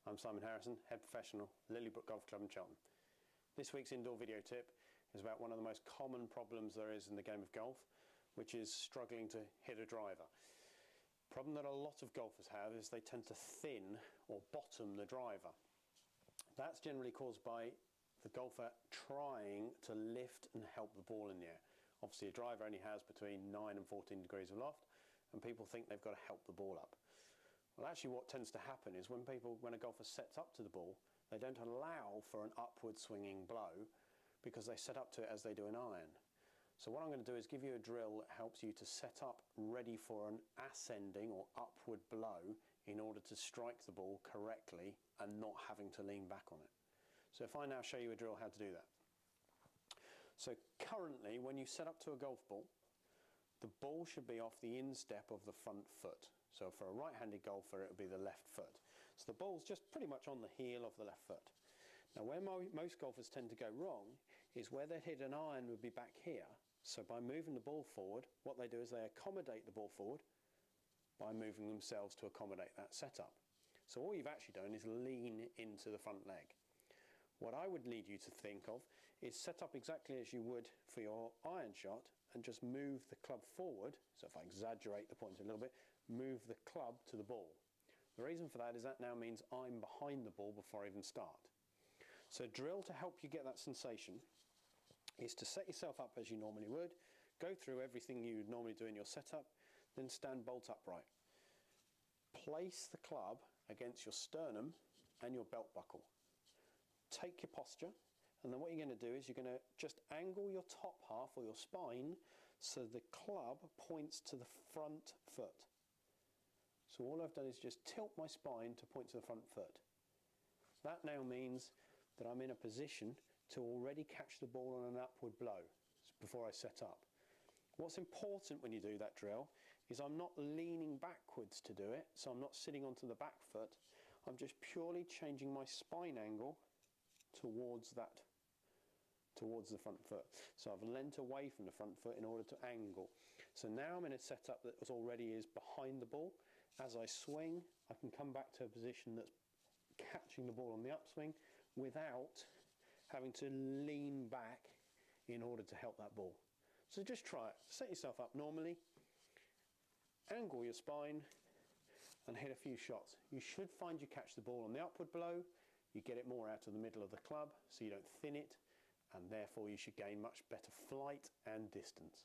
I'm Simon Harrison, Head Professional, Lilliebrook Golf Club in Cheltenham. This week's indoor video tip is about one of the most common problems there is in the game of golf, which is struggling to hit a driver. Problem that a lot of golfers have is they tend to thin or bottom the driver. That's generally caused by the golfer trying to lift and help the ball in the air. Obviously a driver only has between 9 and 14 degrees of loft, and people think they've got to help the ball up. Well, actually what tends to happen is when a golfer sets up to the ball, they don't allow for an upward swinging blow because they set up to it as they do an iron. So what I'm going to do is give you a drill that helps you to set up ready for an ascending or upward blow in order to strike the ball correctly and not having to lean back on it. So if I now show you a drill how to do that. So currently when you set up to a golf ball, the ball should be off the instep of the front foot. So for a right-handed golfer, it would be the left foot. So the ball's just pretty much on the heel of the left foot. Now where most golfers tend to go wrong is where they hit an iron would be back here. So by moving the ball forward, what they do is they accommodate the ball forward by moving themselves to accommodate that setup. So all you've actually done is lean into the front leg. What I would lead you to think of is set up exactly as you would for your iron shot and just move the club forward. So if I exaggerate the point a little bit, move the club to the ball. The reason for that is that now means I'm behind the ball before I even start. So a drill to help you get that sensation is to set yourself up as you normally would, go through everything you would normally do in your setup, then stand bolt upright. Place the club against your sternum and your belt buckle. Take your posture, and then what you're going to do is you're going to just angle your top half or your spine so the club points to the front foot. So all I've done is just tilt my spine to point to the front foot. That now means that I'm in a position to already catch the ball on an upward blow before I set up. What's important when you do that drill is I'm not leaning backwards to do it, so I'm not sitting onto the back foot. I'm just purely changing my spine angle towards the front foot. So I've leant away from the front foot in order to angle. So now I'm in a setup that already is behind the ball. As I swing, I can come back to a position that's catching the ball on the upswing without having to lean back in order to help that ball. So just try it. Set yourself up normally, angle your spine and hit a few shots. You should find you catch the ball on the upward blow, you get it more out of the middle of the club so you don't thin it, and therefore you should gain much better flight and distance.